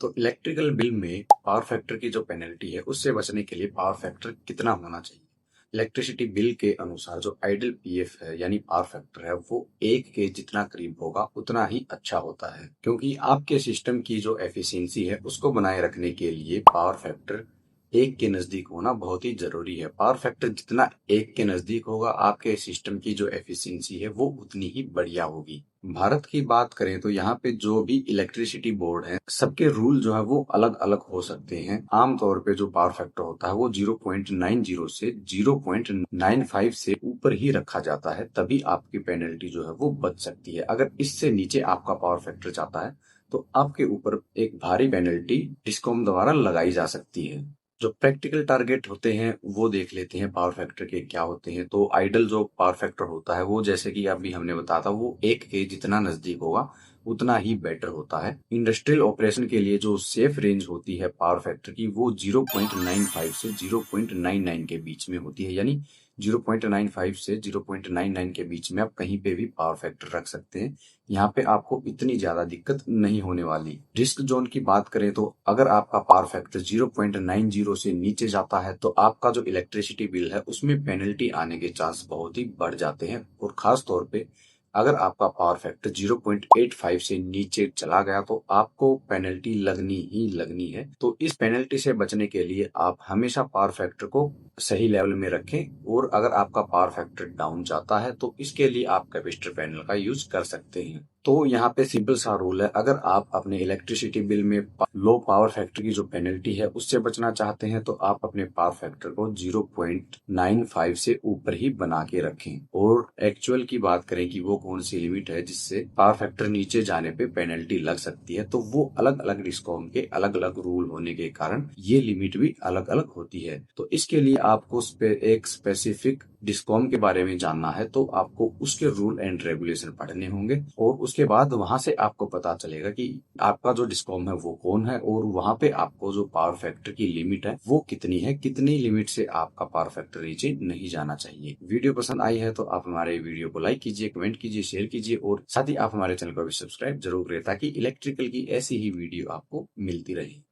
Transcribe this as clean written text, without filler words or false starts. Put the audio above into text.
तो electrical bill में power factor की जो पेनल्टी है उससे बचने के लिए पावर फैक्टर कितना होना चाहिए। इलेक्ट्रिसिटी बिल के अनुसार जो आइडल पीएफ है यानी पावर फैक्टर है वो 1 के जितना करीब होगा उतना ही अच्छा होता है, क्योंकि आपके सिस्टम की जो एफिशिएंसी है उसको बनाए रखने के लिए पावर फैक्टर 1 के नजदीक होना बहुत ही जरूरी है। पावर फैक्टर जितना 1 के नजदीक होगा आपके सिस्टम की जो एफिशिएंसी है वो उतनी ही बढ़िया होगी। भारत की बात करें तो यहाँ पे जो भी इलेक्ट्रिसिटी बोर्ड है सबके रूल जो है वो अलग अलग हो सकते हैं। आमतौर पे जो पावर फैक्टर होता है वो 0.90 से 0.95 से ऊपर ही रखा जाता है, तभी आपकी पेनल्टी जो है वो बच सकती है। अगर इससे नीचे आपका पावर फैक्टर जाता है तो आपके ऊपर एक भारी पेनल्टी डिस्कॉम द्वारा लगाई जा सकती है। जो प्रैक्टिकल टारगेट होते हैं वो देख लेते हैं पावर फैक्टर के क्या होते हैं। तो आइडल जो पावर फैक्टर होता है वो जैसे कि अभी हमने बताया था वो 1 के जितना नजदीक होगा उतना ही बेटर होता है। इंडस्ट्रियल ऑपरेशन के लिए जो सेफ रेंज होती है पावर फैक्टर की वो 0.95 से 0.99 के बीच में होती है, यानी 0.95 से 0.99 के बीच में आप कहीं पे भी पावर फैक्टर रख सकते हैं। यहाँ पे आपको इतनी ज्यादा दिक्कत नहीं होने वाली। रिस्क जोन की बात करें तो अगर आपका पावर फैक्टर 0.90 से नीचे जाता है तो आपका जो इलेक्ट्रिसिटी बिल है उसमें पेनल्टी आने के चांस बहुत ही बढ़ जाते हैं। और खास तौर पे अगर आपका पावर फैक्टर 0.85 से नीचे चला गया तो आपको पेनल्टी लगनी ही लगनी है। तो इस पेनल्टी से बचने के लिए आप हमेशा पावर फैक्टर को सही लेवल में रखें, और अगर आपका पावर फैक्टर डाउन जाता है तो इसके लिए आप कैपेसिटर पैनल का यूज कर सकते हैं। तो यहाँ पे सिंपल सा रूल है, अगर आप अपने इलेक्ट्रिसिटी बिल में लो पावर फैक्टर की जो पेनल्टी है उससे बचना चाहते हैं तो आप अपने पावर फैक्टर को 0.95 से ऊपर ही बना के रखें। और एक्चुअल की बात करें कि वो कौन सी लिमिट है जिससे पावर फैक्टर नीचे जाने पे पेनल्टी लग सकती है, तो वो अलग अलग डिस्कॉम के अलग अलग रूल होने के कारण ये लिमिट भी अलग अलग होती है। तो इसके लिए आपको एक स्पेसिफिक डिस्कॉम के बारे में जानना है तो आपको उसके रूल एंड रेगुलेशन पढ़ने होंगे, और उसके बाद वहां से आपको पता चलेगा कि आपका जो डिस्कॉम है वो कौन है, और वहां पे आपको जो पावर फैक्टर की लिमिट है वो कितनी है, कितनी लिमिट से आपका पावर फैक्टर नीचे नहीं जाना चाहिए। वीडियो पसंद आई है तो आप हमारे वीडियो को लाइक कीजिए, कमेंट कीजिए, शेयर कीजिए, और साथ ही आप हमारे चैनल को भी सब्सक्राइब जरूर करें ताकि इलेक्ट्रिकल की ऐसी ही वीडियो आपको मिलती रहे।